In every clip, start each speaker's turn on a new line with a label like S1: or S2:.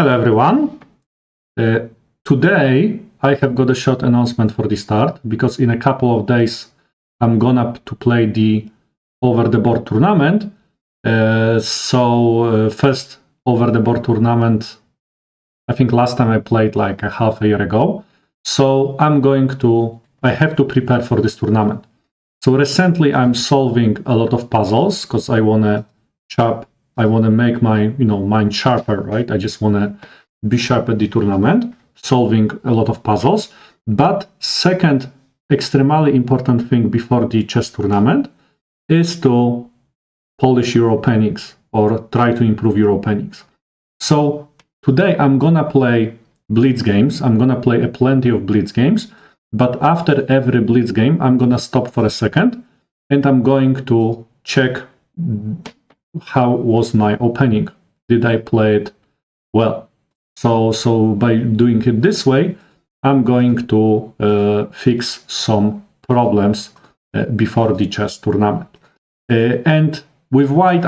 S1: Hello everyone. Today I have got a short announcement for the start, because in a couple of days I'm gonna to play the over the board tournament. First over the board tournament, I think last time I played like a half a year ago. So I have to prepare for this tournament. So recently I'm solving a lot of puzzles because I wanna make my mind sharper, right? I just wanna be sharp at the tournament, solving a lot of puzzles. But second extremely important thing before the chess tournament is to polish your openings or try to improve your openings. So today I'm gonna play blitz games. I'm gonna play plenty of blitz games, but after every blitz game I'm gonna stop for a second and I'm going to check how was my opening. Did I play it well? So by doing it this way, I'm going to fix some problems before the chess tournament. And with white,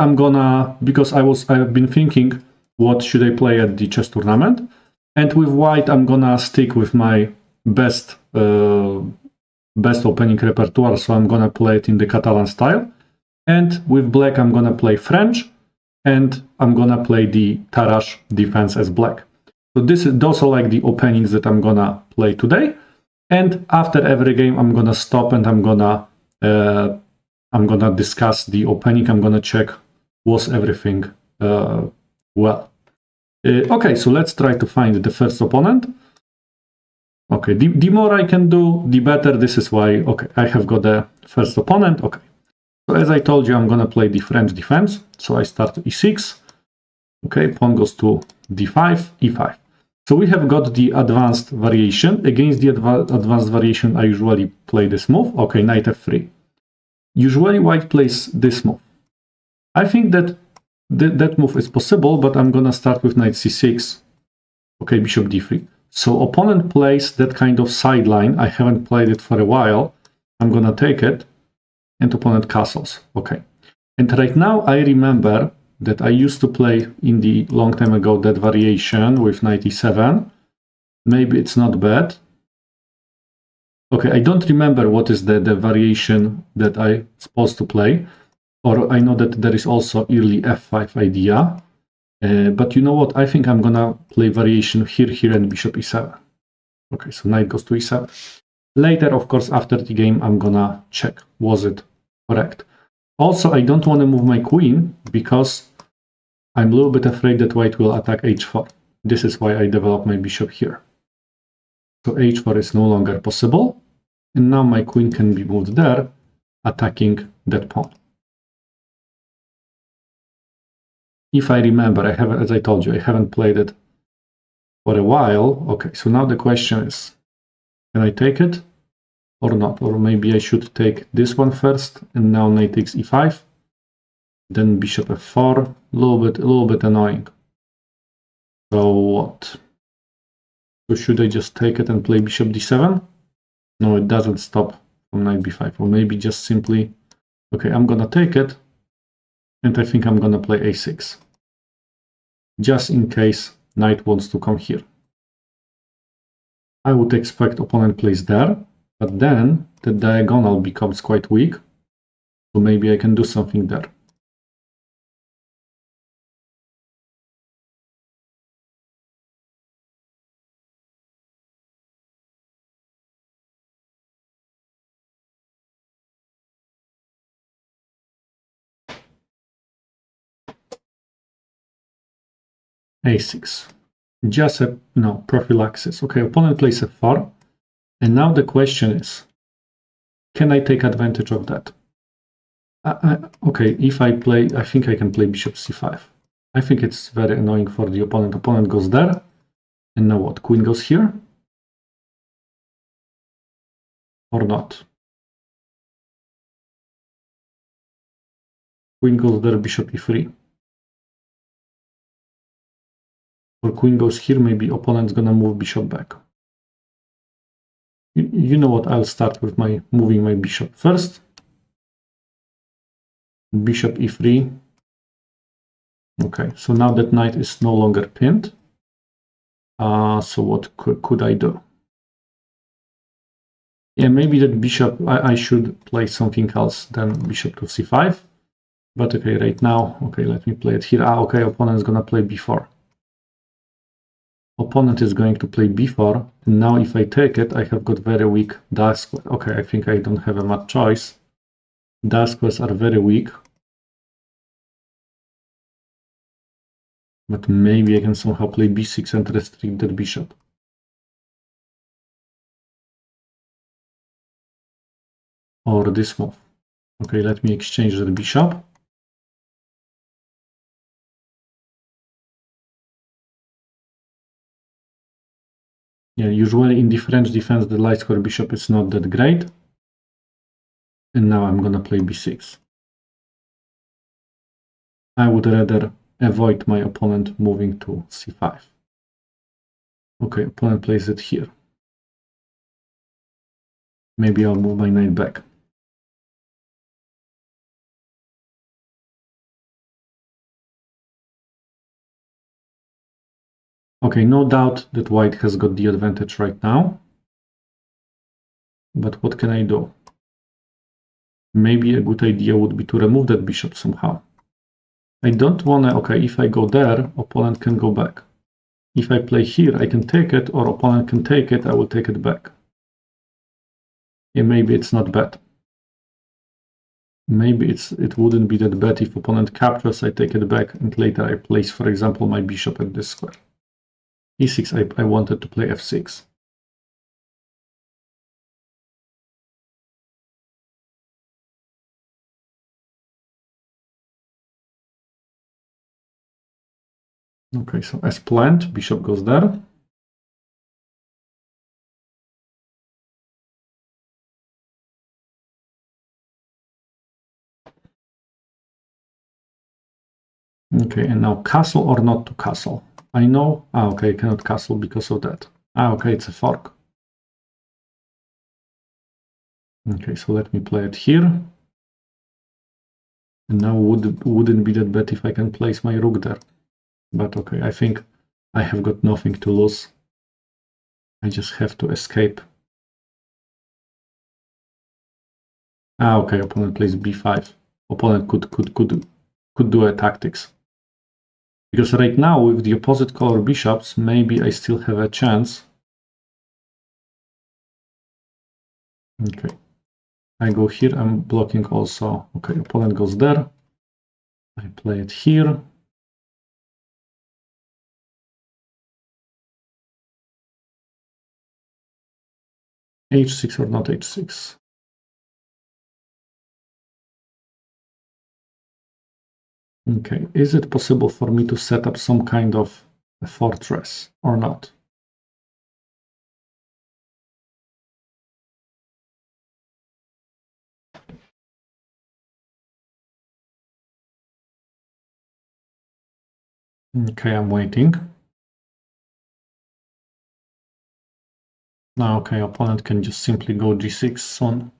S1: because I've been thinking, what should I play at the chess tournament? And with white, I'm gonna stick with my best opening repertoire. So I'm gonna play it in the Catalan style. And with black, I'm gonna play French, and I'm gonna play the Tarrasch defense as black. So those are like the openings that I'm gonna play today. And after every game, I'm gonna stop and I'm gonna discuss the opening. I'm gonna check was everything well. Okay, so let's try to find the first opponent. Okay, the more I can do, the better. This is why. Okay, I have got the first opponent. Okay, so as I told you, I'm gonna play the French defense. So I start e6. Okay, pawn goes to d5, e5. So we have got the advanced variation. Against the advanced variation, I usually play this move. Okay, knight f3. Usually white plays this move. I think that that move is possible, but I'm gonna start with knight c6. Okay, bishop d3. So opponent plays that kind of sideline. I haven't played it for a while. I'm gonna take it, and opponent castles. Okay, and right now I remember that I used to play in the long time ago that variation with knight e7. Maybe it's not bad. Okay, I don't remember what is the variation that I'm supposed to play. Or I know that there is also early f5 idea. But you know what? I think I'm gonna play variation here, and bishop e7. Okay, so knight goes to e7. Later, of course, after the game, I'm gonna check, was it correct? Also, I don't want to move my queen because I'm a little bit afraid that white will attack h4. This is why I develop my bishop here. So h4 is no longer possible. And now my queen can be moved there, attacking that pawn. If I remember, as I told you, I haven't played it for a while. Okay, so now the question is, can I take it or not? Or maybe I should take this one first, and now knight takes e5. Then bishop f4, a little bit annoying. So what? So should I just take it and play bishop d7? No, it doesn't stop from knight b5. Or maybe just simply, okay, I'm gonna take it, and I think I'm gonna play a6. Just in case knight wants to come here. I would expect opponent plays there, but then the diagonal becomes quite weak. So maybe I can do something there. a6. Just a prophylaxis. Okay, opponent plays f4. And now the question is, can I take advantage of that? Okay, if I play, I think I can play bishop c5. I think it's very annoying for the opponent. Opponent goes there. And now what? Queen goes here? Or not? Queen goes there, bishop e3. Or queen goes here, maybe opponent's gonna move bishop back. You know what? I'll start with moving my bishop first. Bishop e3. Okay, so now that knight is no longer pinned. So what could I do? Yeah, maybe that bishop, I should play something else than bishop to c5. But okay, right now, okay, let me play it here. Okay, opponent is gonna play b4. Opponent is going to play b4, and now if I take it, I have got very weak dark square. Okay, I think I don't have a much choice. Dark squares are very weak. But maybe I can somehow play b6 and restrict that bishop. Or this move. Okay, let me exchange that bishop. Yeah, usually in the French defense, the light square bishop is not that great. And now I'm gonna play b6. I would rather avoid my opponent moving to c5. Okay, opponent plays it here. Maybe I'll move my knight back. Okay, no doubt that white has got the advantage right now. But what can I do? Maybe a good idea would be to remove that bishop somehow. I don't want to, okay, if I go there, opponent can go back. If I play here, I can take it, or opponent can take it, I will take it back. Yeah, maybe it's not bad. Maybe it wouldn't be that bad if opponent captures, I take it back, and later I place, for example, my bishop at this square. e6, I wanted to play f6. Okay, so as planned, bishop goes there. Okay, and now castle or not to castle? I know, okay, I cannot castle because of that. Okay, it's a fork. Okay, so let me play it here. And now wouldn't be that bad if I can place my rook there. But okay, I think I have got nothing to lose. I just have to escape. Okay, opponent plays b5. Opponent could do a tactics. Because right now with the opposite color bishops, maybe I still have a chance. Okay. I go here, I'm blocking also. Okay, opponent goes there. I play it here. h6 or not h6. Okay, is it possible for me to set up some kind of a fortress or not? Okay, I'm waiting. Now, okay, opponent can just simply go g6 soon.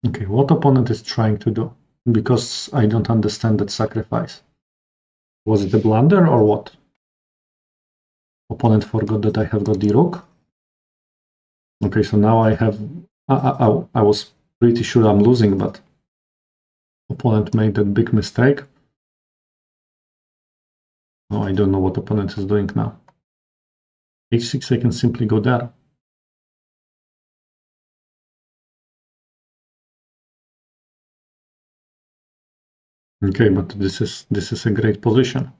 S1: Okay, what opponent is trying to do? Because I don't understand that sacrifice. Was it a blunder or what? Opponent forgot that I have got the rook. Okay, so now I have... I was pretty sure I'm losing, but opponent made that big mistake. Oh, I don't know what opponent is doing now. h6, I can simply go there. Okay, but this is a great position.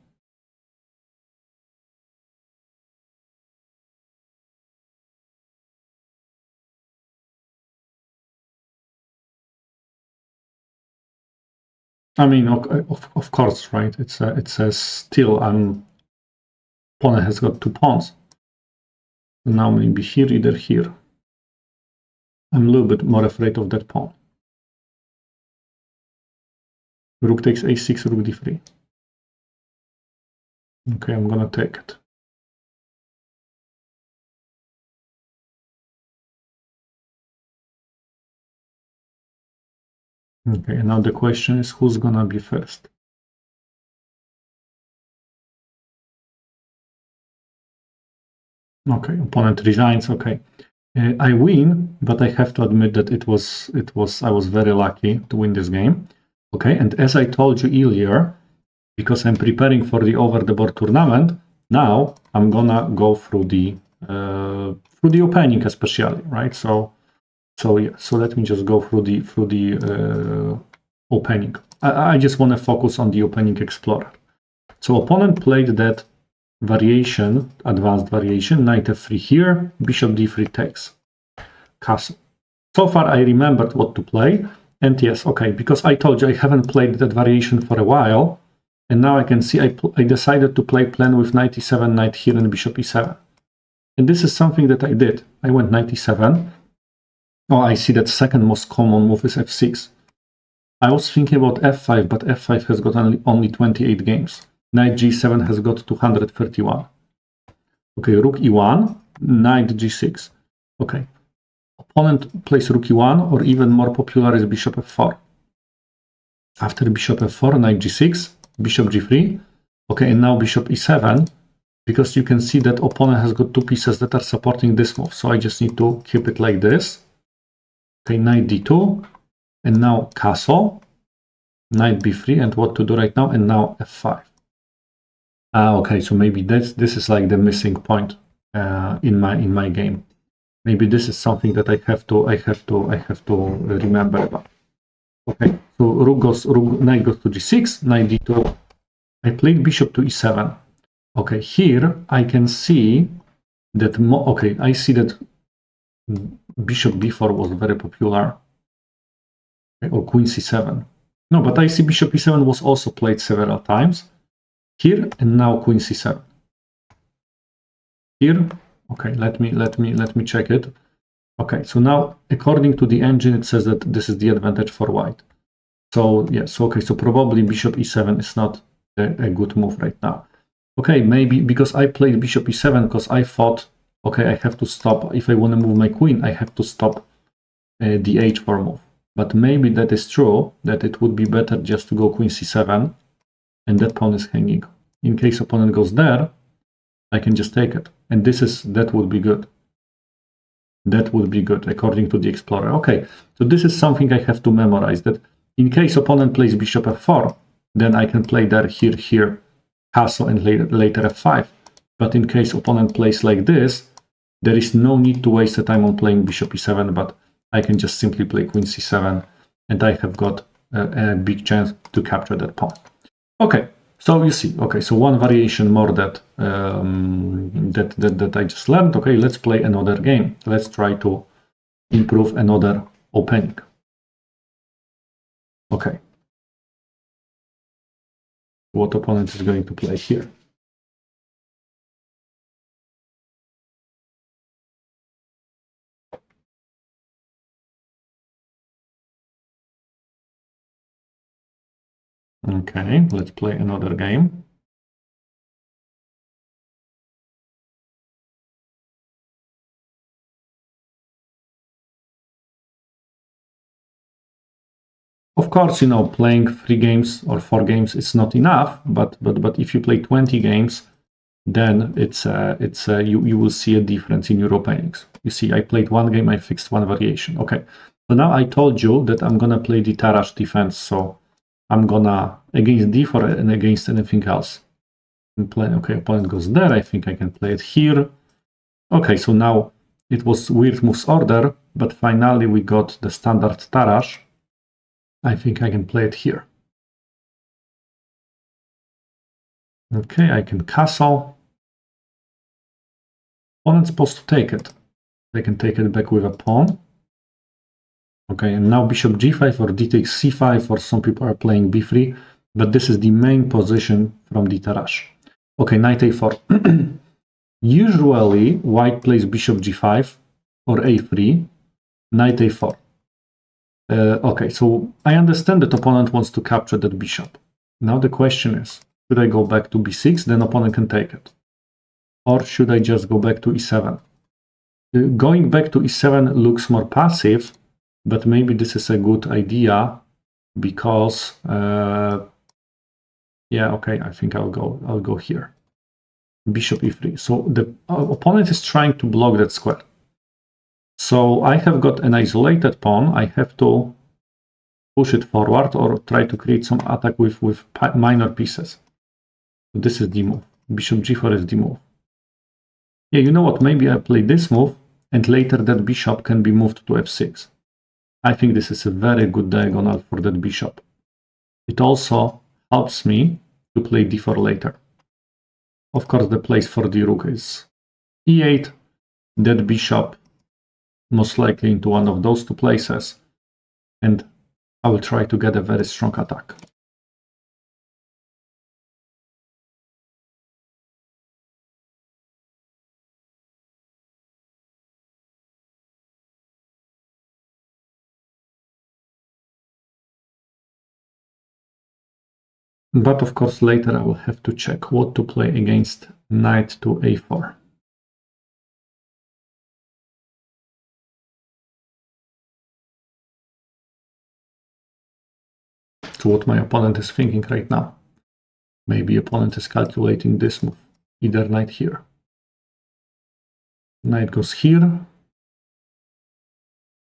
S1: I mean, of course, right? It says still opponent has got 2 pawns. Now maybe here, either here. I'm a little bit more afraid of that pawn. Rook takes a6, rook d3. Okay, I'm gonna take it. Okay, and now the question is who's gonna be first? Okay, opponent resigns. Okay, I win, but I have to admit that I was very lucky to win this game. Okay, and as I told you earlier, because I'm preparing for the over the board tournament, now I'm gonna go through the opening especially, right? So yeah, so let me just go through the opening. I just want to focus on the opening explorer. So opponent played that variation, advanced variation, knight f3 here, bishop d3 takes, castle. So far I remembered what to play, and yes, okay, because I told you I haven't played that variation for a while, and now I can see I decided to play plan with knight e7, knight here, and bishop e7. And this is something that I did. I went knight e7. Oh, I see that second most common move is f6. I was thinking about f5, but f5 has got only 28 games. Knight g7 has got 231. Okay, rook e1, knight g6. Okay, opponent plays rook e1, or even more popular is bishop f4. After bishop f4, knight g6, bishop g3. Okay, and now bishop e7, because you can see that opponent has got two pieces that are supporting this move. So I just need to keep it like this. Okay, knight d2, and now castle, knight b3, and what to do right now, and now f5. Okay, so maybe this is like the missing point in my game. Maybe this is something that I have to remember about. Okay, so knight goes to g6, knight d2. I played bishop to e7. Okay, here I can see that. Okay, I see that bishop b4 was very popular, okay, or queen c7. No, but I see bishop e7 was also played several times. Here and now queen c7. Here, okay, let me check it. Okay, so now according to the engine, it says that this is the advantage for white. So yes, okay, so probably bishop e7 is not a good move right now. Okay, maybe because I played bishop e7 because I thought, okay, I have to stop. If I want to move my queen, I have to stop the h4 move. But maybe that is true, that it would be better just to go queen c7, and that pawn is hanging. In case opponent goes there, I can just take it. And that would be good. That would be good, according to the explorer. Okay, so this is something I have to memorize, that in case opponent plays bishop f4, then I can play there, here, castle, and later f5. But in case opponent plays like this, there is no need to waste the time on playing bishop e7, but I can just simply play queen c7, and I have got a big chance to capture that pawn. Okay, so you see, okay, so one variation more that I just learned. Okay, let's play another game. Let's try to improve another opening. Okay, what opponent is going to play here? Okay, let's play another game. Of course, you know, playing 3 games or 4 games is not enough, but if you play 20 games, then you will see a difference in your openings. You see, I played 1 game, I fixed 1 variation. Okay, so now I told you that I'm gonna play the Tarrasch defense, so I'm gonna against d4 and against anything else. Okay, opponent goes there. I think I can play it here. Okay, so now it was weird moves order, but finally we got the standard Tarrasch. I think I can play it here. Okay, I can castle. Opponent's supposed to take it. They can take it back with a pawn. Okay, and now bishop g5 or d takes c5, or some people are playing b3, but this is the main position from the Tarrasch. Okay, knight a4. Usually, white plays bishop g5 or a3, knight a4. Okay, so I understand that opponent wants to capture that bishop. Now the question is, should I go back to b6, then opponent can take it? Or should I just go back to e7? Going back to e7 looks more passive, but maybe this is a good idea because, yeah, okay, I think I'll go here. Bishop e3. So the opponent is trying to block that square. So I have got an isolated pawn. I have to push it forward or try to create some attack with minor pieces. So this is the move. Bishop g4 is the move. Yeah, you know what? Maybe I play this move, and later that bishop can be moved to f6. I think this is a very good diagonal for that bishop. It also helps me to play d4 later. Of course, the place for the rook is e8. That bishop most likely into one of those two places, and I will try to get a very strong attack. But of course later I will have to check what to play against knight to a4. So what my opponent is thinking right now. Maybe opponent is calculating this move. Either knight here. Knight goes here.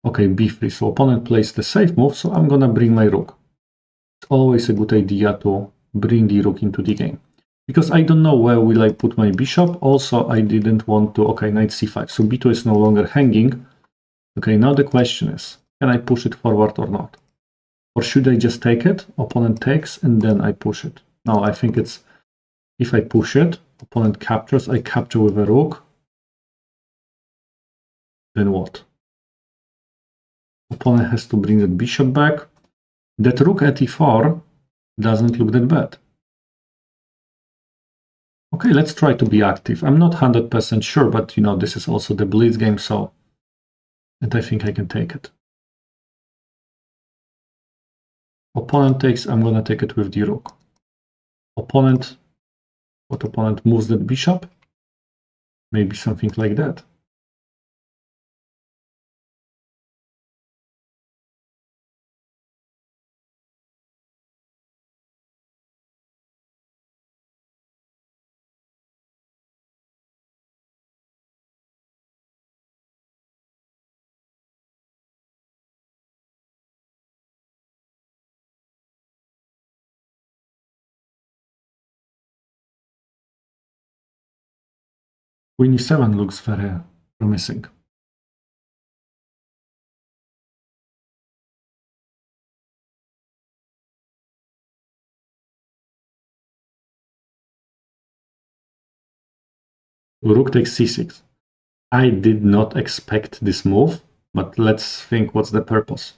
S1: Okay, b3. So opponent plays the safe move, so I'm gonna bring my rook. It's always a good idea to bring the rook into the game. Because I don't know where will I put my bishop. Also, I didn't want to... Okay, knight c5. So b2 is no longer hanging. Okay, now the question is, can I push it forward or not? Or should I just take it? Opponent takes, and then I push it. No, I think it's... If I push it, opponent captures, I capture with a rook. Then what? Opponent has to bring that bishop back. That rook at e4 doesn't look that bad. Okay, let's try to be active. I'm not 100% sure, but you know, this is also the blitz game, so... And I think I can take it. Opponent takes, I'm gonna take it with the rook. Opponent... What opponent moves that bishop? Maybe something like that. Queen e7 looks very promising. Rook takes c6. I did not expect this move, but let's think what's the purpose.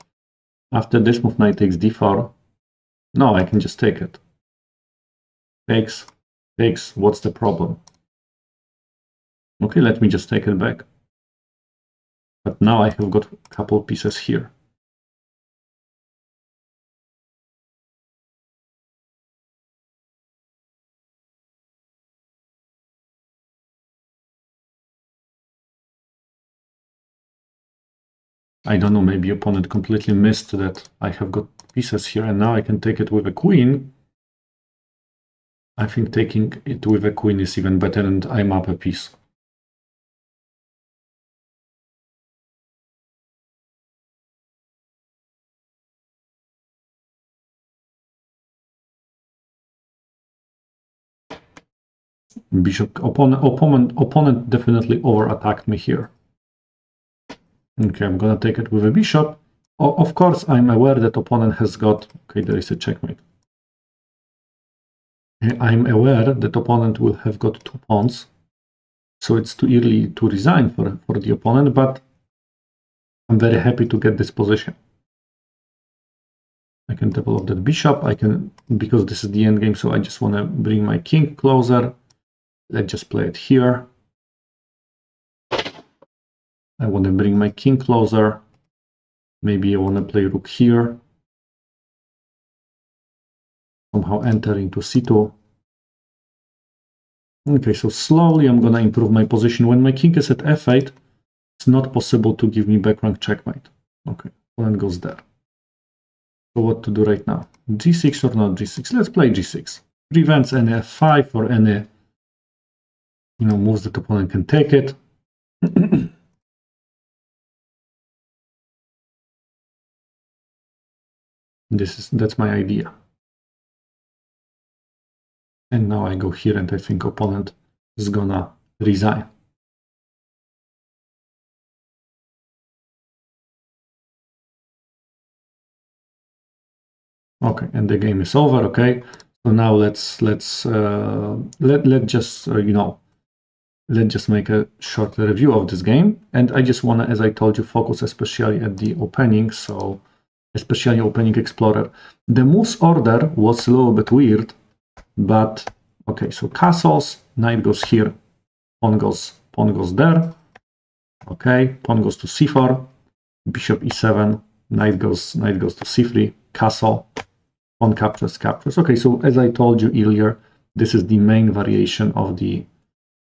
S1: After this move, knight takes d4. No, I can just take it. Takes, what's the problem? Okay, let me just take it back. But now I have got a couple pieces here. I don't know, maybe opponent completely missed that I have got pieces here, and now I can take it with a queen. I think taking it with a queen is even better, and I'm up a piece. Bishop, opponent definitely over-attacked me here. Okay, I'm gonna take it with a bishop. Of course, I'm aware that opponent has got... Okay, there is a checkmate. I'm aware that opponent will have got two pawns, so it's too early to resign for the opponent, but I'm very happy to get this position. I can develop that bishop. I can, because this is the endgame, so I just want to bring my king closer. Let's just play it here. I want to bring my king closer. Maybe I want to play rook here. Somehow enter into c2. Okay, so slowly I'm gonna improve my position. When my king is at f8, it's not possible to give me back rank checkmate. Okay, opponent goes there. So what to do right now? g6 or not g6? Let's play g6. Prevents any f5 or any, moves that opponent can take it. That's my idea. And now I go here and I think opponent is gonna resign. Okay, and the game is over. Okay, so now let's just let's just make a short review of this game. And I just wanna, as I told you, focus especially at the opening. So especially opening explorer. The moves order was a little bit weird, but okay. So castles, knight goes here, pawn goes there. Okay, pawn goes to c4, bishop e7, knight goes to c3, castle. On captures. Okay, so as I told you earlier, this is the main variation of the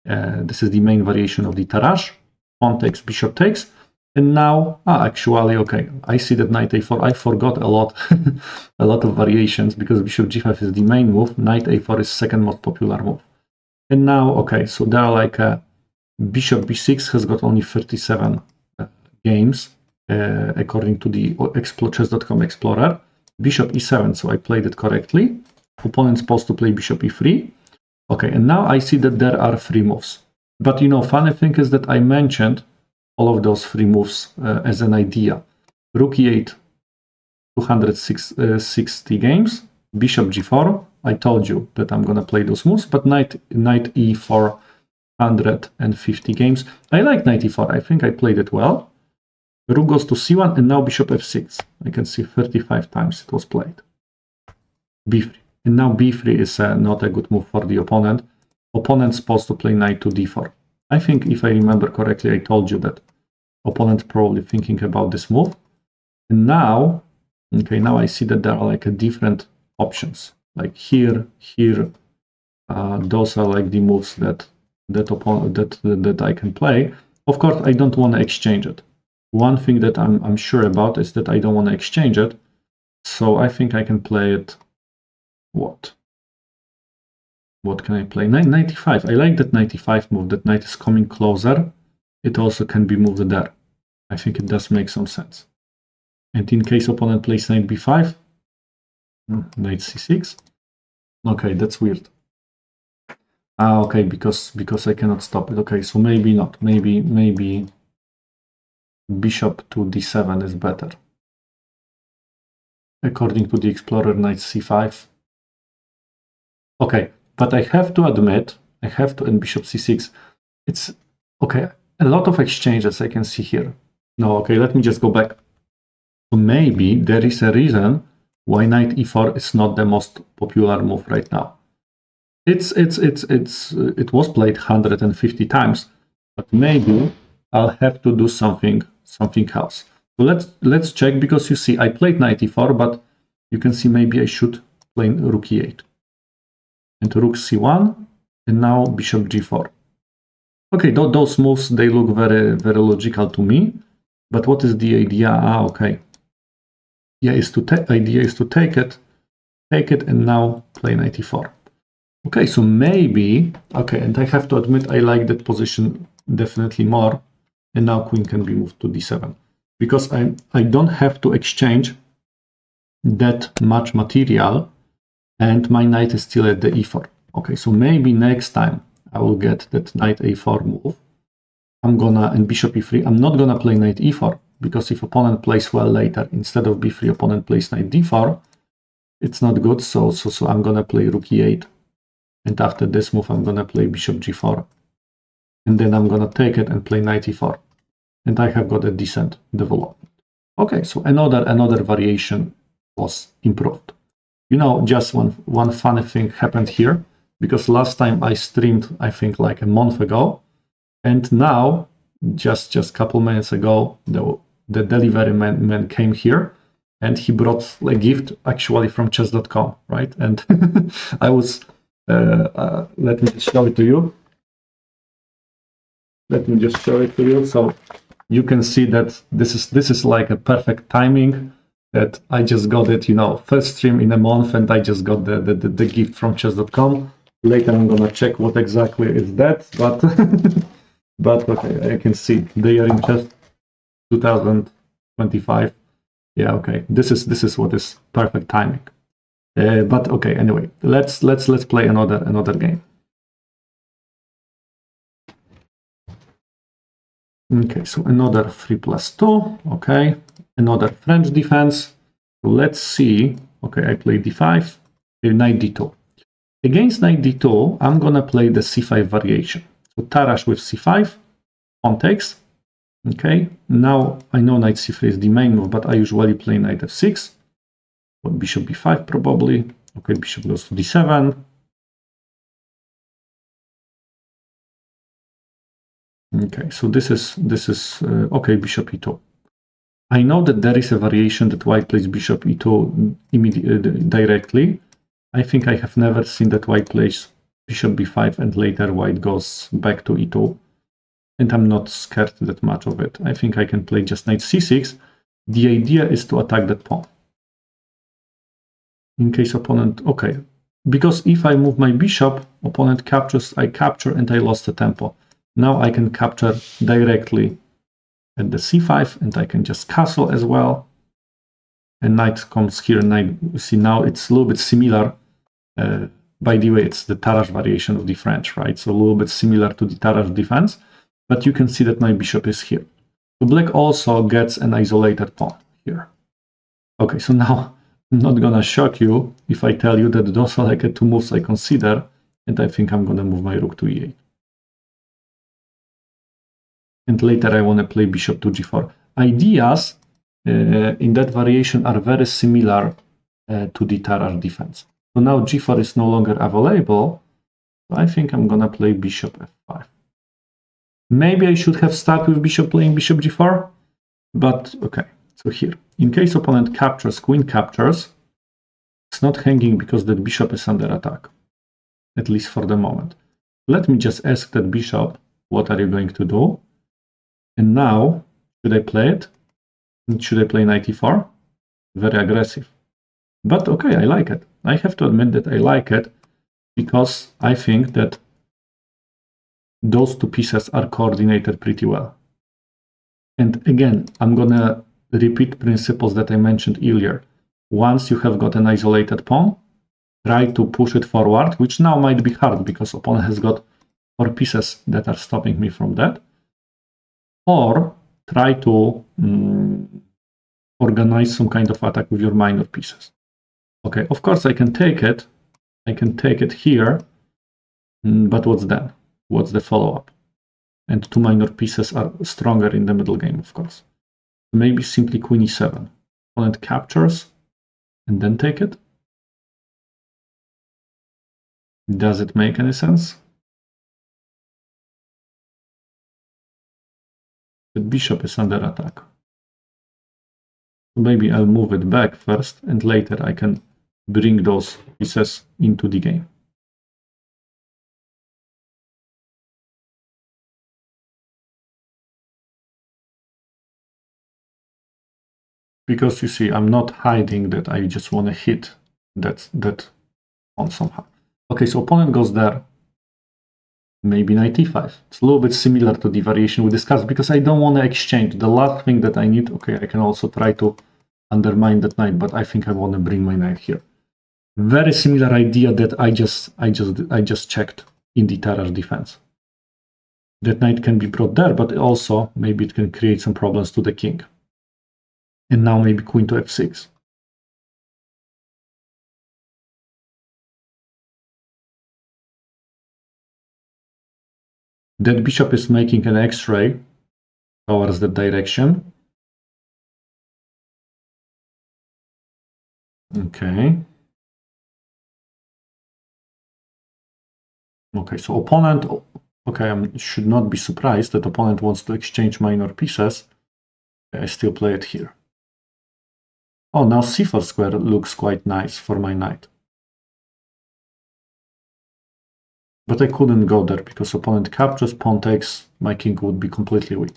S1: Tarrasch. Pawn takes, bishop takes, and now actually, okay, I see that knight a4. I forgot a lot, a lot of variations because bishop g5 is the main move. Knight a4 is second most popular move, and now okay, so there are like bishop b6 has got only 37 games according to the chess.com Explorer. Bishop e7, so I played it correctly. Opponent's supposed to play bishop e3. Okay, and now I see that there are 3 moves. But funny thing is that I mentioned all of those 3 moves as an idea. Rook e8, 260 games. Bishop g4, I told you that I'm gonna play those moves, but knight e4, 150 games. I like knight e4, I think I played it well. Rook goes to c1, and now bishop f6. I can see 35 times it was played. b3. And now b3 is not a good move for the opponent. Opponent's supposed to play knight to d4. I think, if I remember correctly, I told you that opponent probably thinking about this move. And now, okay, now I see that there are like different options. Like here. Those are like the moves that I can play. Of course, I don't want to exchange it. One thing that I'm sure about is that I don't want to exchange it, so I think I can play it. What can I play? 95. I like that 95 move. That knight is coming closer. It also can be moved there. I think it does make some sense. And in case opponent plays knight b5, knight c6. Okay, that's weird. Okay, because I cannot stop it. Okay, so maybe not. Maybe. Bishop to d7 is better. According to the Explorer, knight c5. Okay, but I have to admit, and bishop c6, it's okay. A lot of exchanges I can see here. No, okay, let me just go back. So maybe there is a reason why knight e4 is not the most popular move right now. It was played 150 times, but maybe I'll have to do something else. So let's check, because you see I played knight e4, but you can see maybe I should play rook e8 and rook c1, and now bishop g4. Okay, those moves, they look very, very logical to me. But what is the idea? Okay. Yeah, idea is to take it, and now play knight e4. Okay, so maybe, okay, and I have to admit I like that position definitely more. And now queen can be moved to d7, because I don't have to exchange that much material, and my knight is still at the e4. Okay, so maybe next time I will get that knight a4 move. And bishop e3. I'm not gonna play knight e4, because if opponent plays well later, instead of b3, opponent plays knight d4, it's not good. So I'm gonna play rook e8, and after this move I'm gonna play bishop g4. And then I'm gonna take it and play knight e4, and I have got a decent development. Okay, so another variation was improved. Just one funny thing happened here, because last time I streamed, I think like a month ago, and now just a couple minutes ago, the delivery man came here, and he brought a gift actually from chess.com, right? And I was, let me just show it to you. Let me just show it to you. So you can see that this is like a perfect timing, that I just got it, you know, first stream in a month, and I just got the gift from chess.com. Later I'm gonna check what exactly is that, but but okay, I can see they are in chess 2025. Yeah, okay, this is what is perfect timing. But okay, anyway, let's play another game. Okay, so another 3+2. Okay, another French defense. So let's see. Okay, I play d5, knight d2. Against knight d2, I'm gonna play the c5 variation. So Tarrasch with c5, pawn takes. Okay, now I know knight c3 is the main move, but I usually play knight f6. Well, bishop b5 probably. Okay, bishop goes to d7. Okay, so this is okay, bishop e2. I know that there is a variation that white plays bishop e2 directly. I think I have never seen that white plays bishop b5 and later white goes back to e2. And I'm not scared that much of it. I think I can play just knight c6. The idea is to attack that pawn. In case opponent, okay. Because if I move my bishop, opponent captures, I capture, and I lost the tempo. Now I can capture directly at the c5, and I can just castle as well. And knight comes here, knight, see now it's a little bit similar. By the way, it's the Tarrasch variation of the French, right? So a little bit similar to the Tarrasch defense, but you can see that my bishop is here. So black also gets an isolated pawn here. Okay, so now I'm not gonna shock you if I tell you that those are like the two moves I consider, and I think I'm gonna move my rook to e8. And later I want to play bishop to g4. Ideas in that variation are very similar to the Tarrasch defense. So now g4 is no longer available. So I think I'm gonna play bishop f5. Maybe I should have started with bishop playing bishop g4, but okay. So here, in case opponent captures, queen captures, it's not hanging because that bishop is under attack, at least for the moment. Let me just ask that bishop, what are you going to do? And now, should I play it? Should I play knight e4? Very aggressive. But okay, I like it. I have to admit that I like it because I think that those two pieces are coordinated pretty well. And again, I'm gonna repeat principles that I mentioned earlier. Once you have got an isolated pawn, try to push it forward, which now might be hard because opponent has got 4 pieces that are stopping me from that. Or try to organize some kind of attack with your minor pieces. Okay, of course I can take it. I can take it here, but what's then? What's the follow-up? And 2 minor pieces are stronger in the middle game, of course. Maybe simply queen e7. Opponent captures and then take it. Does it make any sense? The bishop is under attack. Maybe I'll move it back first, and later I can bring those pieces into the game. Because you see, I'm not hiding that I just want to hit that on somehow. Okay, so opponent goes there. Maybe knight e5. It's a little bit similar to the variation we discussed because I don't want to exchange. The last thing that I need, okay, I can also try to undermine that knight, but I think I want to bring my knight here. Very similar idea that I just checked in the Tarrasch defense. That knight can be brought there, but also maybe it can create some problems to the king. And now maybe queen to f6. That bishop is making an X-ray towards that direction. Okay. Okay, so opponent, okay, I should not be surprised that opponent wants to exchange minor pieces. I still play it here. Oh, now c4 square looks quite nice for my knight. But I couldn't go there because opponent captures, pawn takes, my king would be completely weak.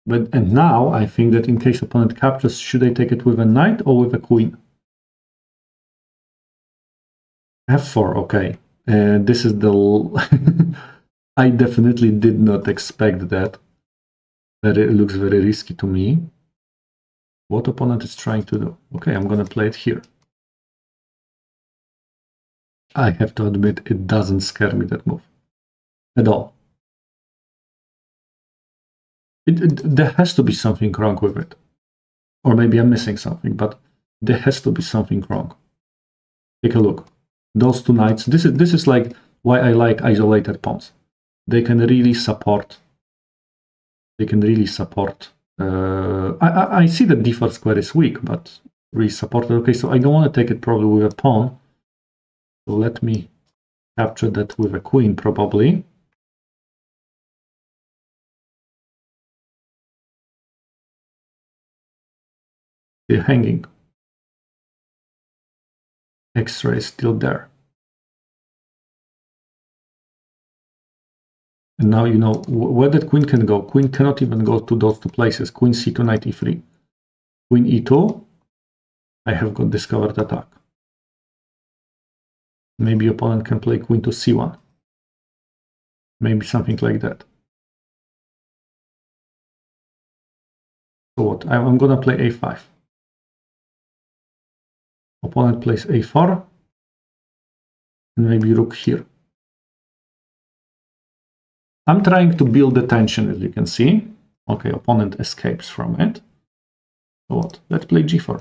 S1: And now I think that in case opponent captures, should I take it with a knight or with a queen? f4, okay. This is the... I definitely did not expect that. That it looks very risky to me. What opponent is trying to do? Okay, I'm gonna play it here. I have to admit, it doesn't scare me, that move. At all. There has to be something wrong with it. Or maybe I'm missing something, but there has to be something wrong. Take a look. Those two knights, this is like why I like isolated pawns. They can really support. I see that d4 square is weak, but really supported. Okay, so I don't want to take it probably with a pawn. So let me capture that with a queen probably. Still hanging. X-ray is still there. And now you know where that queen can go. Queen cannot even go to those two places. Queen c2, knight e3. Queen e2. I have got discovered attack. Maybe opponent can play queen to c1. Maybe something like that. So what? I'm gonna play a5. Opponent plays a4. And maybe rook here. I'm trying to build the tension, as you can see. Okay, opponent escapes from it. So what? Let's play g4.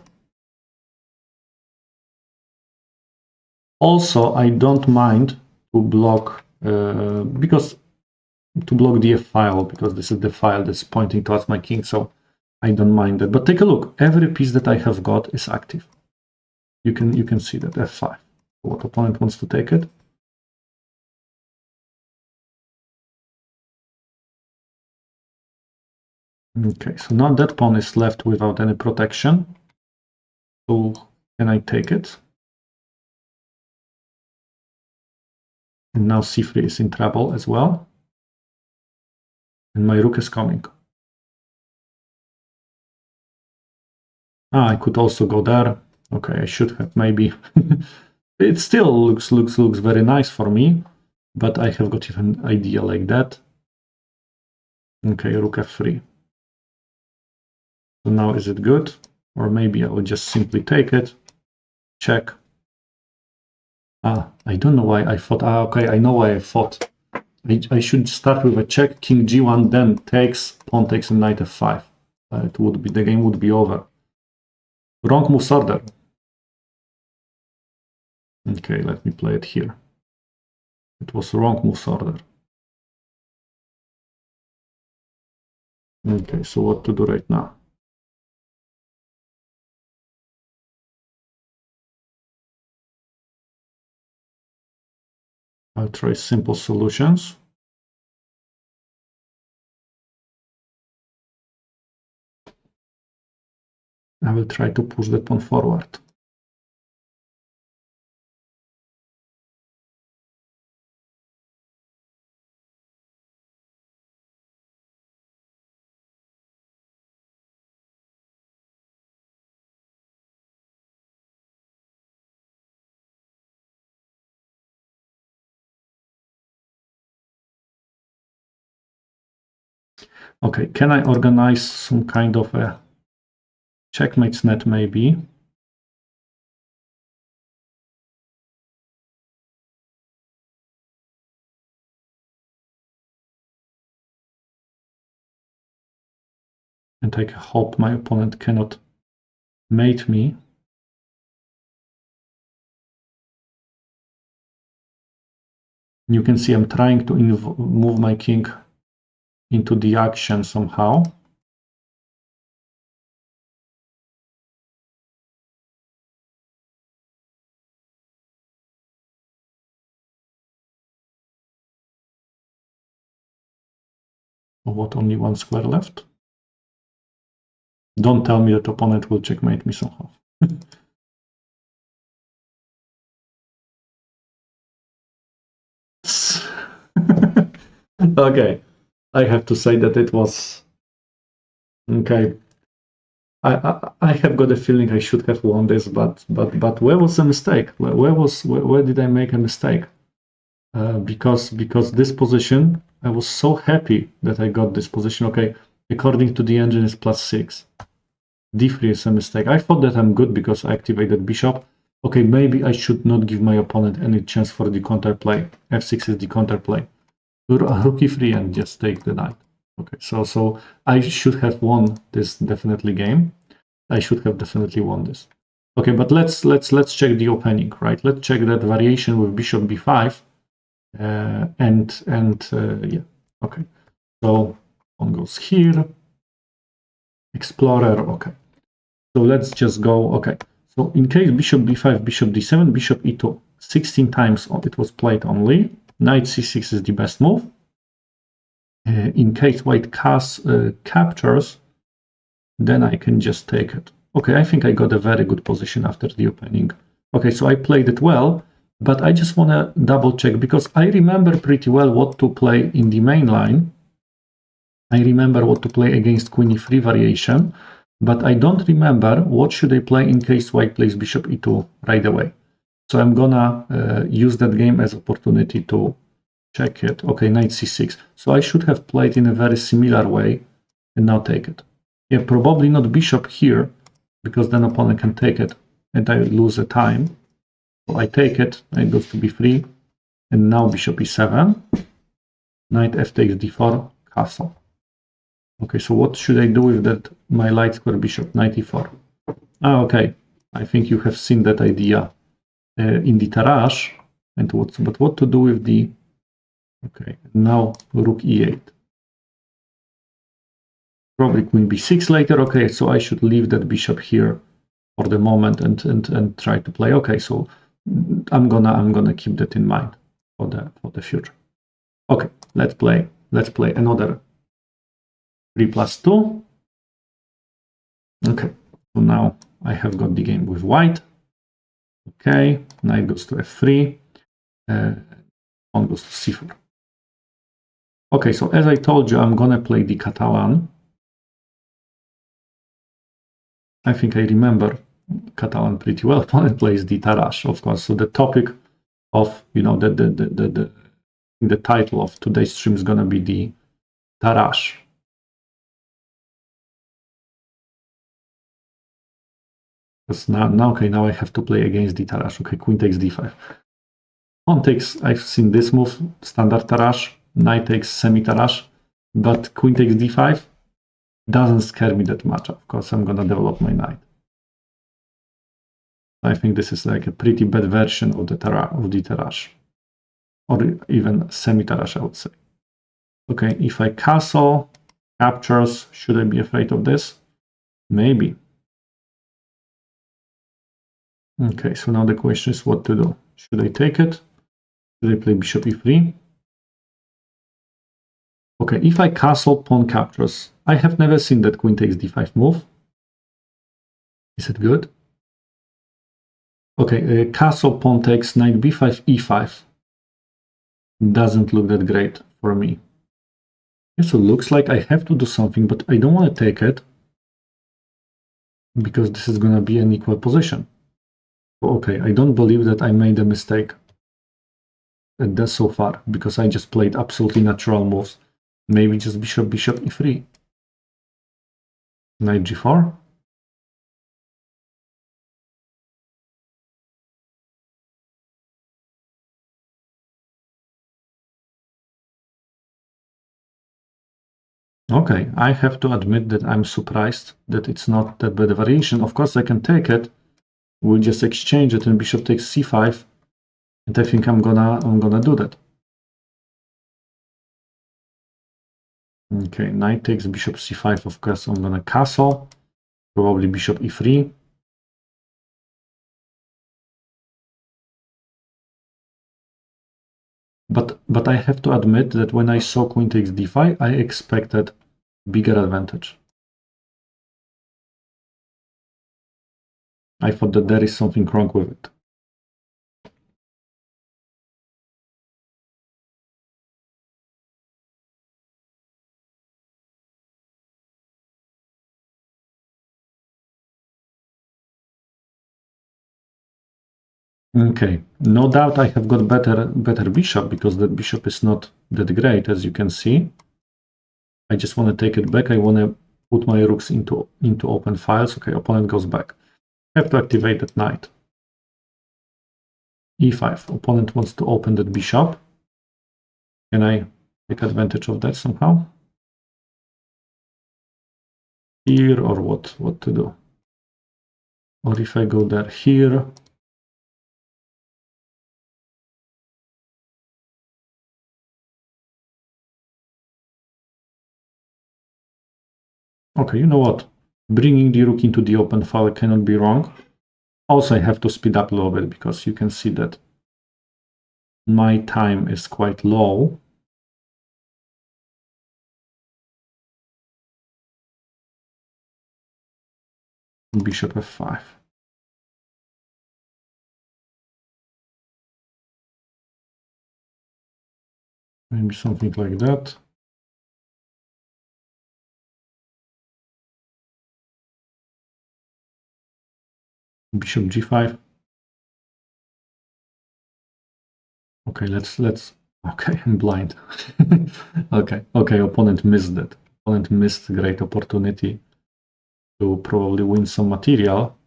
S1: Also, I don't mind to block because to block the f file, because this is the file that's pointing towards my king, so I don't mind that. But take a look. Every piece that I have got is active. You can see that f5. What opponent wants to take it? Okay, so now that pawn is left without any protection. So can I take it? And now c3 is in trouble as well. And my rook is coming. I could also go there. Okay, I should have maybe. It still looks very nice for me, but I have got even an idea like that. Okay, rook f3. So now is it good? Or maybe I will just simply take it. Check. I don't know why I thought. Okay, I know why I thought. I should start with a check, king g1, then takes, pawn takes, and knight f5. It would be, the game would be over. Wrong moves order. Okay, let me play it here. It was wrong moves order. Okay, so what to do right now? I'll try simple solutions. I will try to push that pawn forward. Okay, can I organize some kind of a checkmates net maybe? And I hope my opponent cannot mate me. You can see I'm trying to move my king into the action somehow. What, only one square left? Don't tell me that opponent will checkmate me somehow. Okay, I have to say that it was okay. I have got a feeling I should have won this, but where was the mistake? Where did I make a mistake? Because this position, I was so happy that I got this position. Okay, according to the engine, is +6. D3 is a mistake. I thought that I'm good because I activated bishop. Okay, maybe I should not give my opponent any chance for the counterplay. F6 is the counterplay. Rook e3 and just take the knight. Okay, so I should have won this definitely game. I should have definitely won this. Okay, but let's check the opening, right? Let's check that variation with bishop b5, yeah. Okay, so one goes here. Explorer. Okay, so let's just go. Okay, so in case bishop b5, bishop d7, bishop e2, 16 times it was played only. Knight c6 is the best move. In case white captures, then I can just take it. Okay, I think I got a very good position after the opening. Okay, so I played it well, but I just want to double check because I remember pretty well what to play in the main line. I remember what to play against queen e3 variation, but I don't remember what should I play in case white plays bishop e2 right away. So I'm gonna use that game as opportunity to check it. Okay, knight c6. So I should have played in a very similar way and now take it. Yeah, probably not bishop here, because then opponent can take it and I lose a time. So I take it, knight goes to b3, and now bishop e7. Knight f takes d4, castle. Okay, so what should I do with that, my light square bishop, knight e4? Ah, okay, I think you have seen that idea in the Tarrasch. And what to do with the... Okay, now rook e8. Probably queen b6 later. Okay, so I should leave that bishop here for the moment and try to play. Okay, so I'm gonna keep that in mind for the future. Okay, let's play another 3+2. Okay, so now I have got the game with white. Okay, knight goes to f3, pawn goes to c4. Okay, so as I told you, I'm gonna play the Catalan. I think I remember Catalan pretty well. Opponent plays the Tarrasch, of course. So the topic of, you know, the title of today's stream is gonna be the Tarrasch. Because now I have to play against the Tarrasch. Okay, queen takes d5. Pawn takes, I've seen this move, standard Tarrasch. Knight takes semi-Tarrasch, but queen takes d5 doesn't scare me that much. Of course, I'm gonna develop my knight. I think this is like a pretty bad version of the Tarrasch, or even semi-Tarrasch, I would say. Okay, if I castle, captures, should I be afraid of this? Maybe. Okay, so now the question is what to do. Should I take it? Should I play bishop e3? Okay, if I castle, pawn captures. I have never seen that queen takes d5 move. Is it good? Okay, castle, pawn takes, knight b5, e5. Doesn't look that great for me. Okay, so looks like I have to do something, but I don't want to take it because this is going to be an equal position. Okay, I don't believe that I made a mistake so far because I just played absolutely natural moves. Maybe just bishop e3. Knight g4. Okay, I have to admit that I'm surprised that it's not that bad a variation. Of course, I can take it. We'll just exchange it and bishop takes c5. And I think I'm gonna do that. Okay, knight takes bishop c5. Of course, I'm gonna castle. Probably bishop e3. But I have to admit that when I saw queen takes d5, I expected bigger advantage. I thought that there is something wrong with it. Okay, no doubt I have got better bishop because that bishop is not that great, as you can see. I just want to take it back. I want to put my rooks into open files. Okay, opponent goes back. I have to activate that knight. E5. Opponent wants to open that bishop. Can I take advantage of that somehow? Here or what? What to do? Or if I go there, here. Okay, you know what? Bringing the rook into the open file cannot be wrong. Also, I have to speed up a little bit because you can see that my time is quite low. Bishop f5. Maybe something like that. Bishop g5. Okay, let's okay, I'm blind. Okay, opponent missed that. Opponent missed a great opportunity to probably win some material.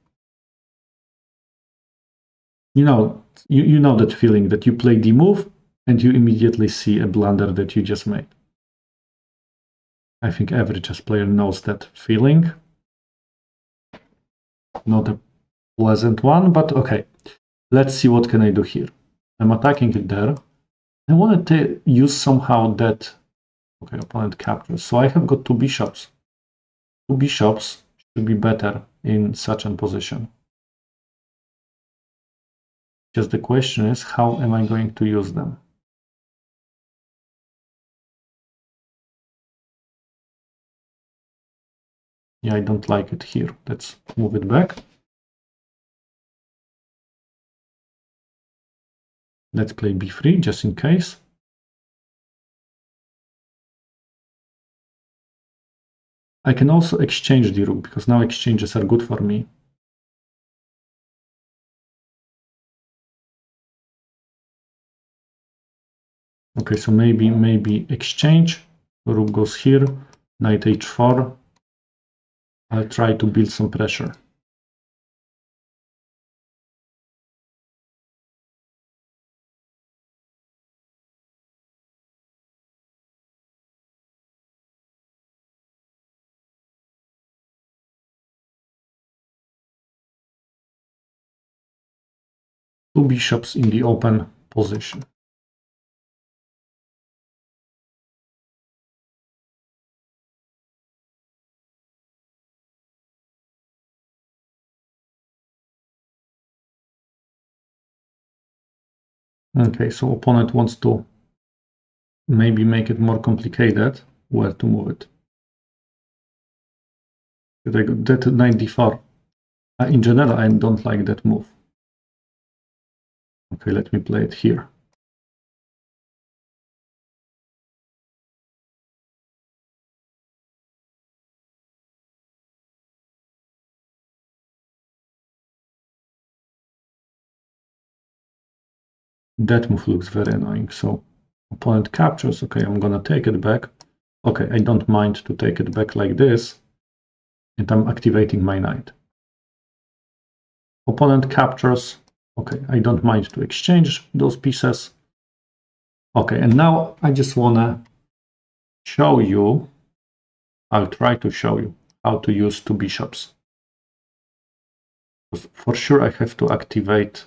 S1: You know that feeling that you play the move and you immediately see a blunder that you just made. I think every chess player knows that feeling. Not a pleasant one, but okay. Let's see what can I do here. I'm attacking it there. I wanted to use somehow that. Okay, opponent captures. So I have got two bishops. Two bishops should be better in such a position. Just the question is, how am I going to use them? Yeah, I don't like it here. Let's move it back. Let's play b3 just in case. I can also exchange the rook because now exchanges are good for me. Okay, so maybe exchange. Rook goes here. Knight h4. I'll try to build some pressure. Two bishops in the open position. Okay, so opponent wants to maybe make it more complicated. Where to move it? I got that knight d4. In general, I don't like that move. Okay, let me play it here. That move looks very annoying. So opponent captures. Okay, I'm gonna take it back. Okay, I don't mind to take it back like this. And I'm activating my knight. Opponent captures. Okay, I don't mind to exchange those pieces. Okay, and now I just wanna show you, I'll try to show you how to use two bishops. For sure I have to activate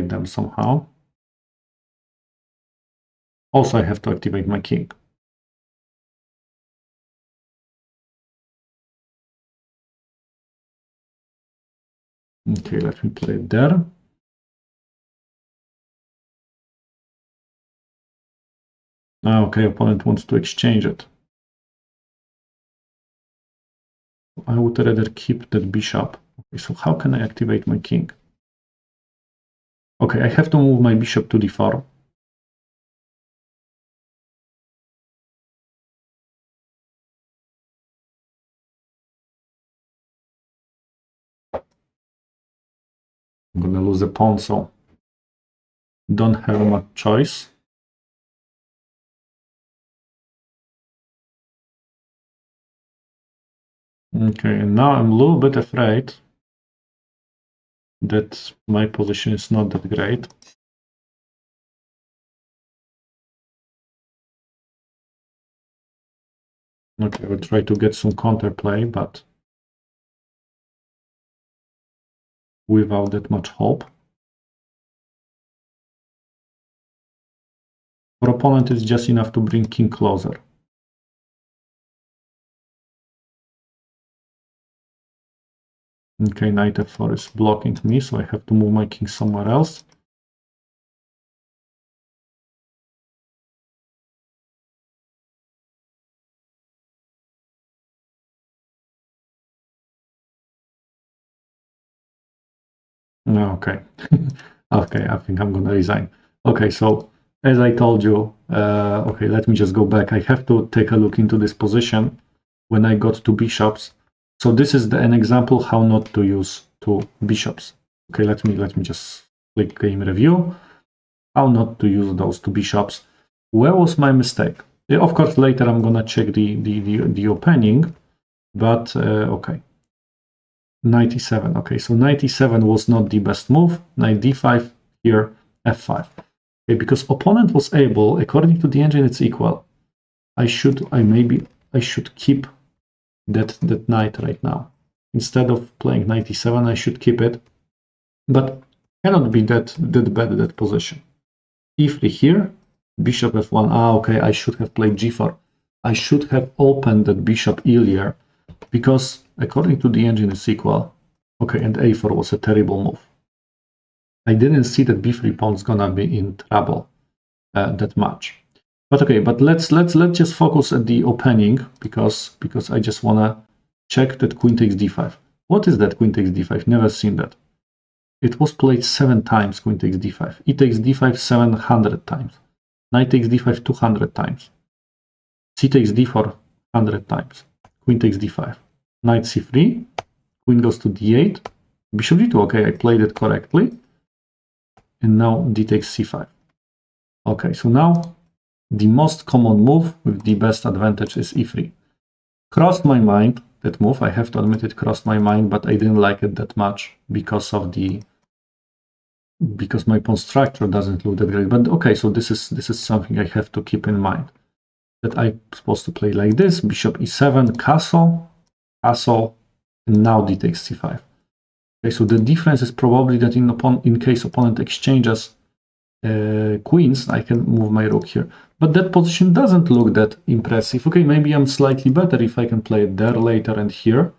S1: them somehow. Also, I have to activate my king. Okay, let me play it there. Okay, opponent wants to exchange it. I would rather keep that bishop. Okay, so how can I activate my king? Okay, I have to move my bishop to d4. I'm gonna lose a pawn, so don't have much choice. Okay, and now I'm a little bit afraid that my position is not that great. Okay, I will try to get some counterplay, but without that much hope. For opponent, it's just enough to bring king closer. Okay, knight f4 is blocking me, so I have to move my king somewhere else. Okay. Okay, I think I'm gonna resign. Okay, so as I told you, okay, let me just go back. I have to take a look into this position when I got two bishops. So this is an example how not to use two bishops. Okay, let me just click game review. How not to use those two bishops. Where was my mistake? Of course, later I'm gonna check the opening, but okay. Knight e7. Okay, so knight e7 was not the best move. Knight d5, here f5. Okay, because opponent was able, according to the engine, it's equal. I should keep that knight right now. Instead of playing knight e7, I should keep it. But cannot be that bad that position. e3 here, bishop f1. Okay, I should have played g4. I should have opened that bishop earlier, because according to the engine it's equal. Okay, and a4 was a terrible move. I didn't see that b3 pawn's gonna be in trouble that much. But okay, but let's just focus at the opening, because I just wanna check that queen takes d5. What is that queen takes d5? Never seen that. It was played 7 times, queen takes d5. E takes d5 700 times. Knight takes d5 200 times. C takes d4 100 times. Queen takes d5. Knight c3. Queen goes to d8. Bishop d2. Okay, I played it correctly. And now d takes c5. Okay, so now the most common move with the best advantage is e3. Crossed my mind, that move. I have to admit it crossed my mind, but I didn't like it that much because my pawn structure doesn't look that great. But okay, so this is something I have to keep in mind, that I'm supposed to play like this: bishop e7, castle, and now d takes c5. Okay, so the difference is probably that in case opponent exchanges queens, I can move my rook here. But that position doesn't look that impressive. Okay, maybe I'm slightly better if I can play it there later and here.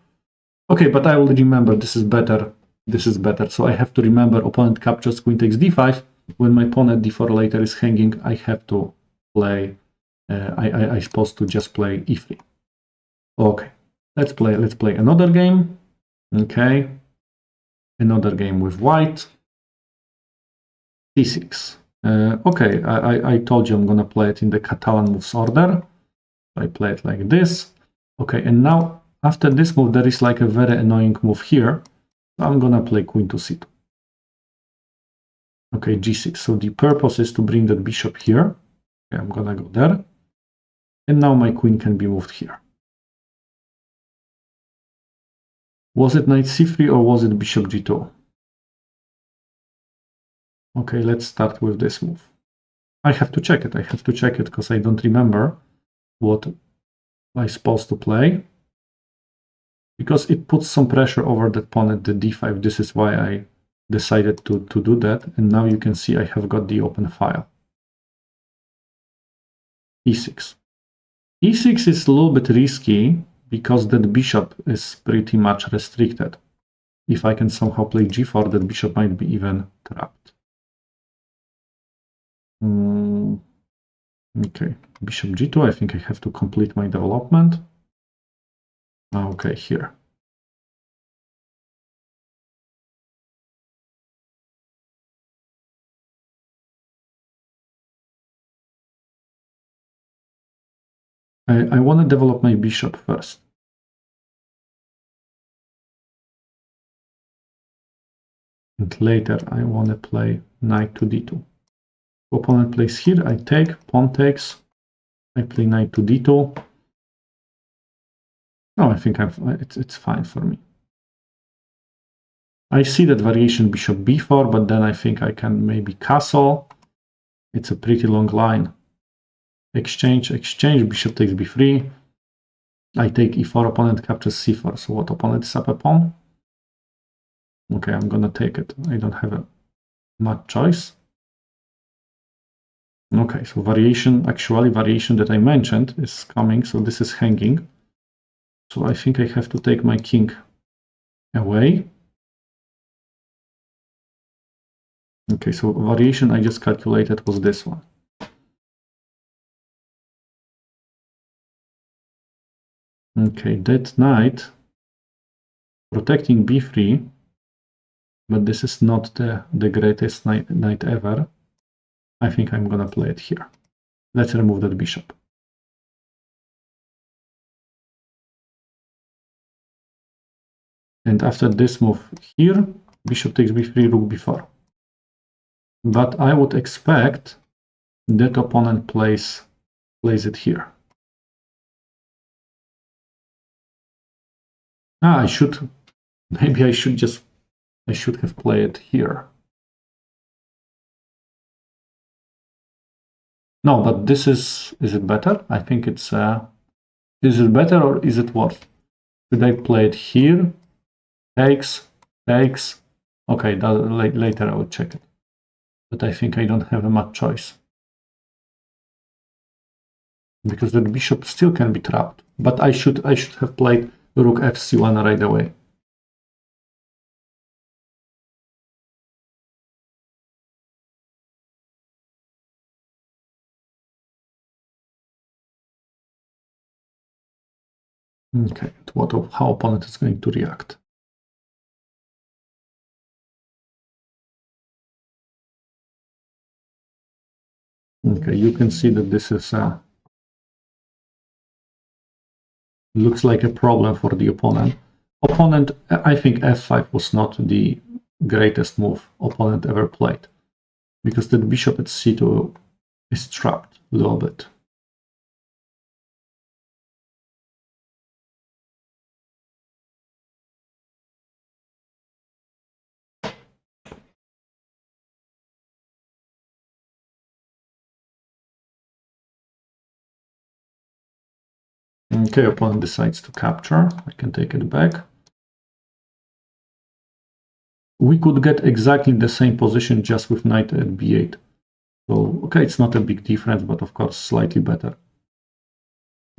S1: Okay, but I will remember this is better. This is better. So I have to remember opponent captures queen takes d5. When my pawn at d4 later is hanging, I have to play. I'm supposed to just play e3. Okay, let's play another game. Okay, another game with white. c6. Okay, I told you I'm gonna play it in the Catalan moves order. I play it like this. Okay, and now after this move, there is like a very annoying move here. So I'm gonna play queen to c2. Okay, g6. So the purpose is to bring that bishop here. Okay, I'm gonna go there. And now my queen can be moved here. Was it knight c3 or was it bishop g2? Okay, let's start with this move. I have to check it. I have to check it because I don't remember what I'm supposed to play. Because it puts some pressure over that pawn at the d5. This is why I decided to do that. And now you can see I have got the open file. e6. e6 is a little bit risky because that bishop is pretty much restricted. If I can somehow play g4, that bishop might be even trapped. Okay, bishop g2. I think I have to complete my development. Okay, here. I want to develop my bishop first. And later I want to play knight to d2. Opponent plays here, I take, pawn takes, I play knight to d2. Oh, I think it's fine for me. I see that variation bishop b4, but then I think I can maybe castle. It's a pretty long line. Exchange, exchange, bishop takes b3. I take e4, opponent captures c4. So what, opponent is up a pawn? Okay, I'm gonna take it. I don't have a much choice. Okay, so variation, actually variation that I mentioned is coming, so this is hanging. So I think I have to take my king away. Okay, so variation I just calculated was this one. Okay, that knight protecting b3, but this is not the greatest knight ever. I think I'm gonna play it here. Let's remove that bishop. And after this move here, bishop takes b3, rook b4. But I would expect that opponent plays it here. I should, maybe I should have played it here. No, but this is it better? I think it's, is it better or is it worse? Should I play it here? Takes. Okay, later I will check it. But I think I don't have a much choice. Because the bishop still can be trapped. But I should have played rook fc1 right away. Okay, how opponent is going to react. Okay, you can see that this is looks like a problem for the opponent. I think f5 was not the greatest move opponent ever played, because the bishop at c2 is trapped a little bit. Okay, opponent decides to capture. I can take it back. We could get exactly the same position just with knight at b8. So, okay, it's not a big difference, but of course slightly better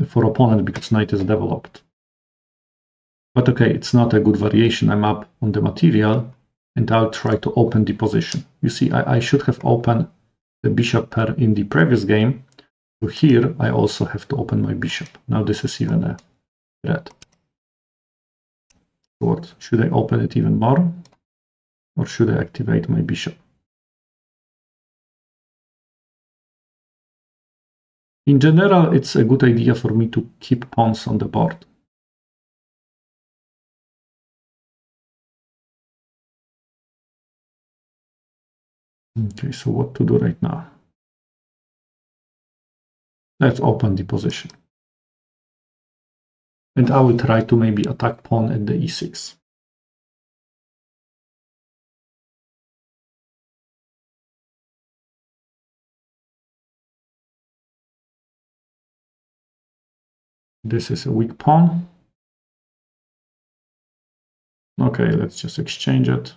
S1: for opponent because knight is developed. But okay, it's not a good variation. I'm up on the material and I'll try to open the position. You see, I should have opened the bishop pair in the previous game. So here I also have to open my bishop. Now this is even a threat. What, should I open it even more? Or should I activate my bishop? In general, it's a good idea for me to keep pawns on the board. Okay, so what to do right now? Let's open the position. And I will try to maybe attack pawn at the e6. This is a weak pawn. Okay, let's just exchange it.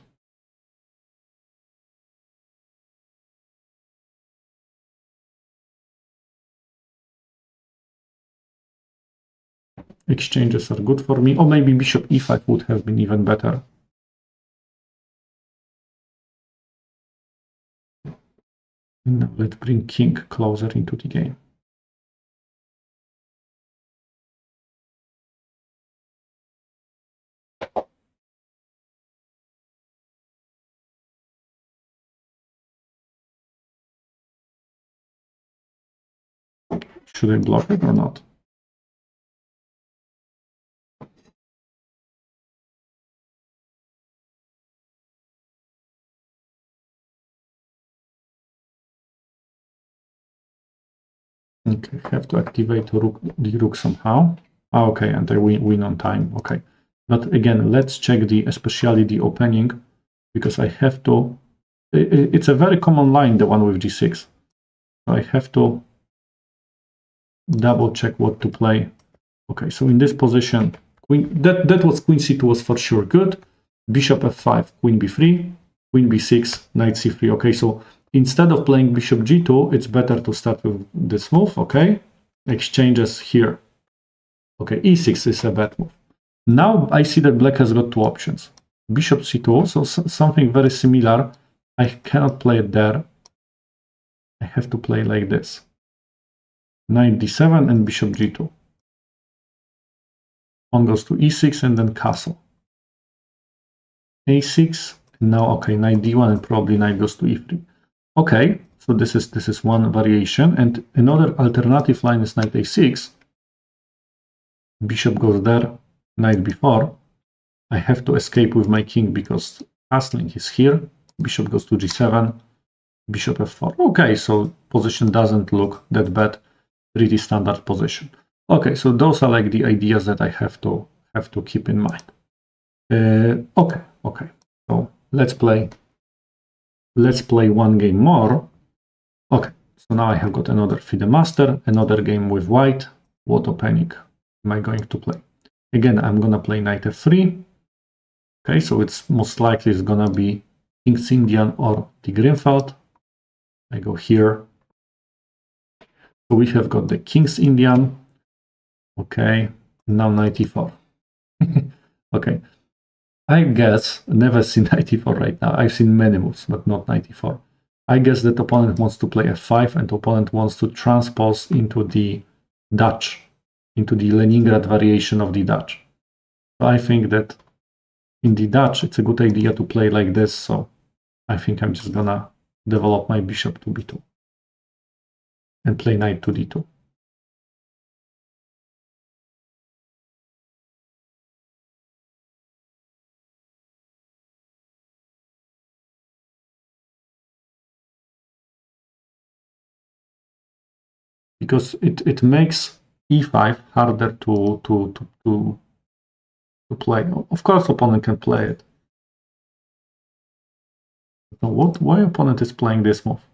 S1: Exchanges are good for me. Or maybe bishop e5 would have been even better. Now let's bring king closer into the game. Should I block it or not? Okay, have to activate the rook somehow. Okay, and I win on time. Okay, but again, let's check especially the opening, because I have to. It's a very common line, the one with g6. So I have to double check what to play. Okay, so in this position, that was queen c2 was for sure good. Bishop f5, queen b3, queen b6, knight c3. Okay, so instead of playing bishop g2, it's better to start with this move. Okay, exchanges here. Okay, e6 is a bad move. Now I see that black has got two options. Bishop c2, so something very similar. I cannot play it there. I have to play like this. Knight d7 and bishop g2. Pawn goes to e6 and then castle. a6, now okay, knight d1 and probably knight goes to e3. Okay, so this is one variation, and another alternative line is knight a6. Bishop goes there, knight b4. I have to escape with my king because castling is here. Bishop goes to g7, bishop f4. Okay, so position doesn't look that bad. Pretty standard position. Okay, so those are like the ideas that I have to keep in mind. Okay. So let's play one game more. Okay, so now I have got another FIDE master, another game with white. What opening am I going to play? Again, I'm gonna play knight f3. Okay, so it's most likely it's gonna be King's Indian or the Greenfeld. I go here. So we have got the King's Indian. Okay, now knight e4. Okay, I guess, never seen knight e4 right now. I've seen many moves, but not knight e4. I guess that opponent wants to play f5 and opponent wants to transpose into the Dutch, into the Leningrad variation of the Dutch. So I think that in the Dutch, it's a good idea to play like this. So I think I'm just gonna develop my bishop to b2 and play knight to d2. Because it makes e5 harder to play. Of course, opponent can play it. So why opponent is playing this move?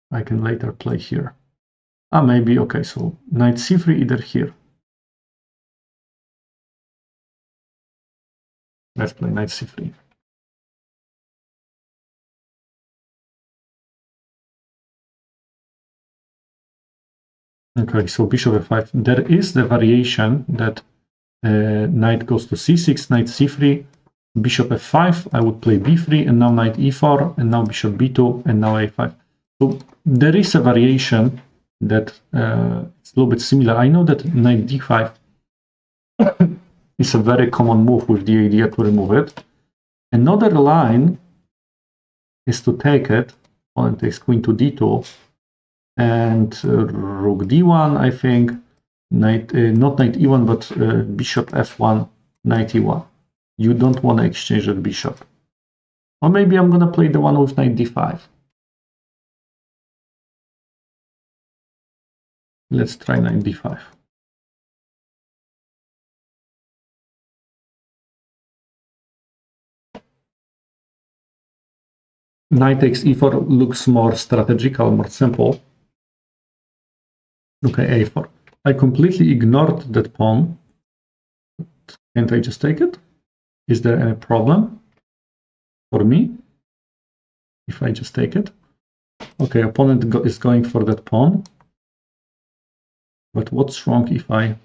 S1: I can later play here. Maybe, okay, so knight c3 either here. Let's play knight c3. Okay, so bishop f5. There is the variation that knight goes to c6, knight c3, bishop f5. I would play b3, and now knight e4, and now bishop b2, and now a5. So there is a variation that it's a little bit similar. I know that knight d5 is a very common move with the idea to remove it. Another line is to take it. Opponent takes queen to d2 and rook d1, I think. Knight, not knight e1, but bishop f1, knight e1. You don't want to exchange that bishop. Or maybe I'm going to play the one with knight d5. Let's try knight d5. Knight takes e4 looks more strategical, more simple. Okay, a4. I completely ignored that pawn. Can't I just take it? Is there any problem for me if I just take it? Okay, opponent is going for that pawn. But what's wrong if I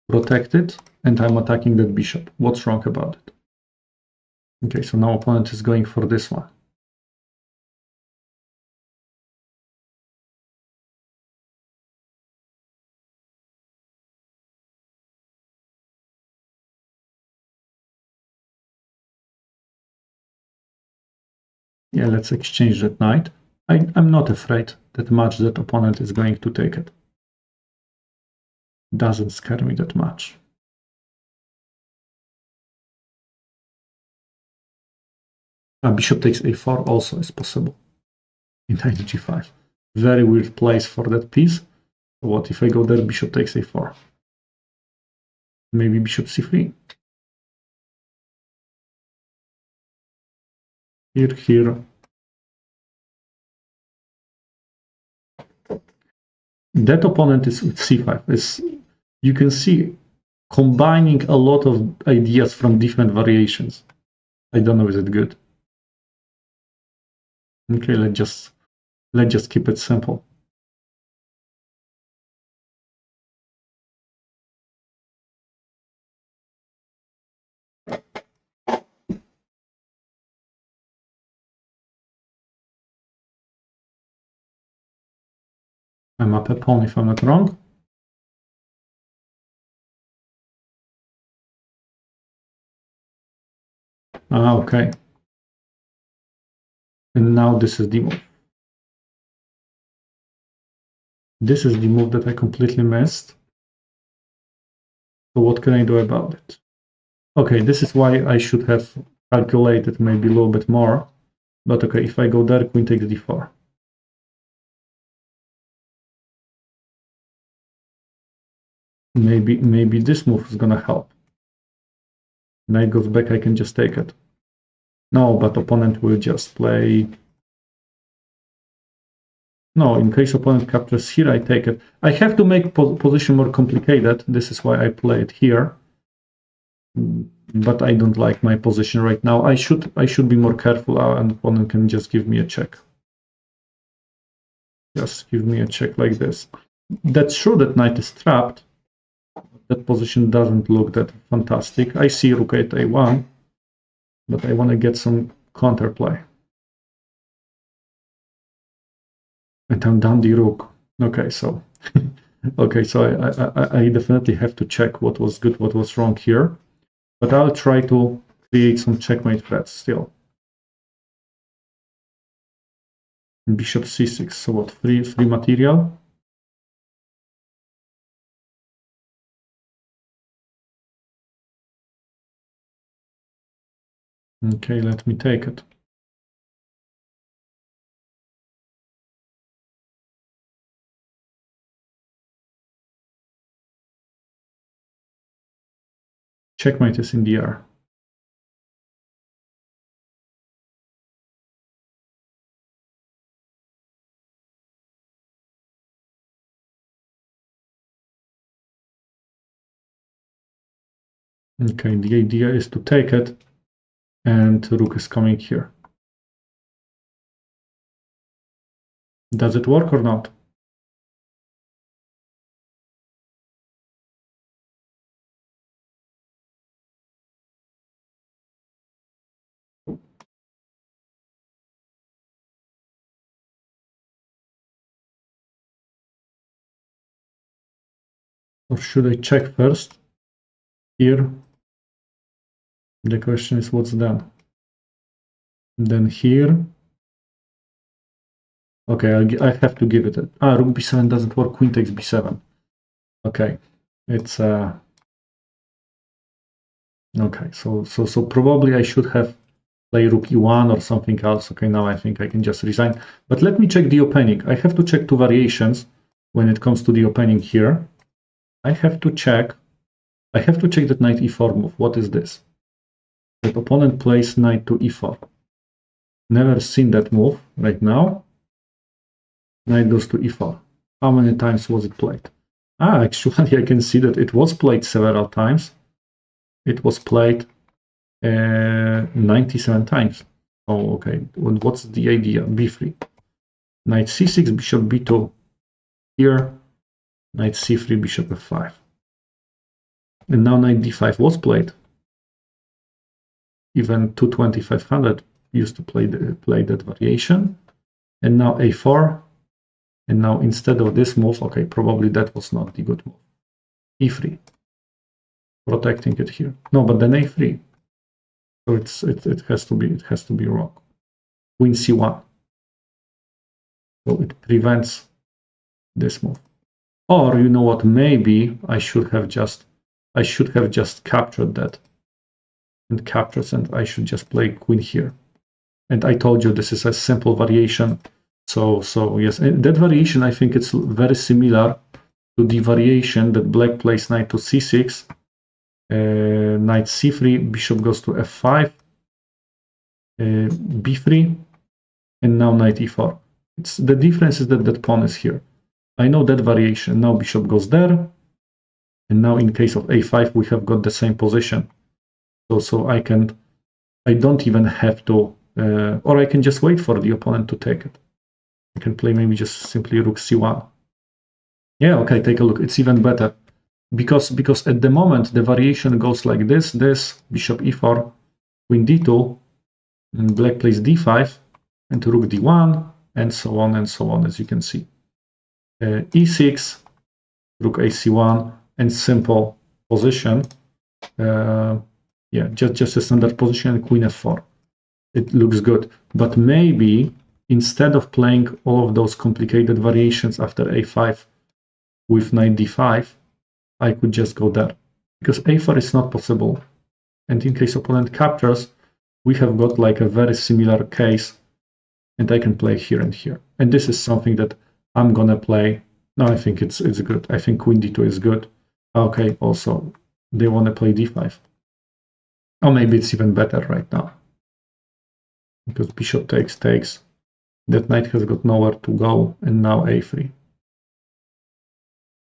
S1: protect it and I'm attacking that bishop? What's wrong about it? Okay, so now opponent is going for this one. Yeah, let's exchange that knight. I'm not afraid that much that opponent is going to take it. Doesn't scare me that much. Bishop takes a4 also is possible. knight g5. Very weird place for that piece. What if I go there, bishop takes a4? Maybe bishop c3. Here. That opponent is with c5. You can see combining a lot of ideas from different variations. I don't know, is it good? Okay, let's just keep it simple. I'm up a pawn if I'm not wrong. Okay. And now this is the move. This is the move that I completely missed. So what can I do about it? Okay, this is why I should have calculated maybe a little bit more. But okay, if I go there, queen takes d4. Maybe this move is gonna help. Knight goes back, I can just take it. No, but opponent will just play. No, in case opponent captures here, I take it. I have to make position more complicated. This is why I play it here. But I don't like my position right now. I should be more careful. An opponent can just give me a check. Just give me a check like this. That's true that knight is trapped. That position doesn't look that fantastic. I see rook at a1, but I want to get some counterplay. And I'm down the rook. Okay, so okay, so I definitely have to check what was good, what was wrong here. But I'll try to create some checkmate threats still. Bishop c6, so what, free material? Okay, let me take it. Checkmate is in the air. Okay, the idea is to take it, and rook is coming here. Does it work or not? Or should I check first? Here. The question is what's done. Then here. Okay, I have to give it a... rook b7 doesn't work, queen takes b7. Okay, it's... Okay, so probably I should have played rook e1 or something else. Okay, now I think I can just resign. But let me check the opening. I have to check two variations when it comes to the opening here. I have to check that knight e4 move. What is this? The opponent plays knight to e4. Never seen that move right now. Knight goes to e4. How many times was it played? Actually, I can see that it was played several times. It was played 97 times. Oh, okay. What's the idea? b3. Knight c6, bishop b2 here. Knight c3, bishop f5. And now knight d5 was played. Even 22500 used to play that variation. And now a4. And now instead of this move, okay, probably that was not the good move. e3. Protecting it here. No, but then a3. So it has to be wrong. Queen c1. So it prevents this move. Or you know what? Maybe I should have just captured that and captures, and I should just play queen here. And I told you this is a simple variation. So yes, that variation, I think it's very similar to the variation that black plays knight to c6, knight c3, bishop goes to f5, b3, and now knight e4. The difference is that that pawn is here. I know that variation. Now bishop goes there, and now in case of a5, we have got the same position. So I don't even have to, or I can just wait for the opponent to take it. I can play maybe just simply rook c1. Yeah, okay, take a look. It's even better. Because at the moment, the variation goes like this, bishop e4, queen d2, and black plays d5, and rook d1, and so on, as you can see. E6, rook ac1, and simple position. Yeah, just a standard position, queen f4. It looks good. But maybe instead of playing all of those complicated variations after a5 with knight d5, I could just go there. Because a4 is not possible. And in case opponent captures, we have got like a very similar case, and I can play here and here. And this is something that I'm gonna play. No, I think it's good. I think queen d2 is good. Okay, also they want to play d5. Or maybe it's even better right now. Because bishop takes. That knight has got nowhere to go, and now a3.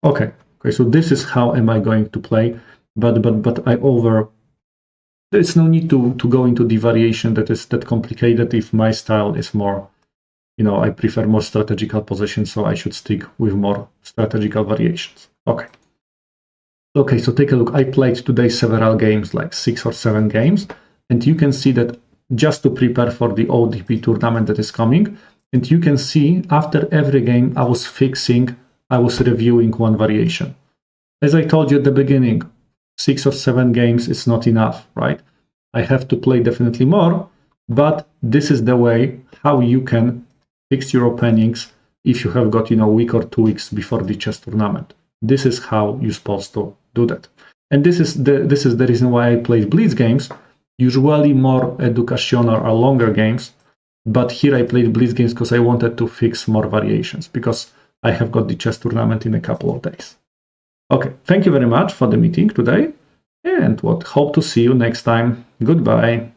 S1: Okay, so this is how am I going to play, but there's no need to go into the variation that is that complicated if my style is more, I prefer more strategical positions, so I should stick with more strategical variations. Okay, so take a look. I played today several games, like 6 or 7 games, and you can see that just to prepare for the OTB tournament that is coming, and you can see after every game I was reviewing one variation. As I told you at the beginning, 6 or 7 games is not enough, right? I have to play definitely more, but this is the way how you can fix your openings if you have got, a week or 2 weeks before the chess tournament. This is how you're supposed to do that. And this is the reason why I play blitz games, usually more educational or longer games, but here I played blitz games because I wanted to fix more variations, because I have got the chess tournament in a couple of days. Okay, thank you very much for the meeting today, and hope to see you next time. Goodbye.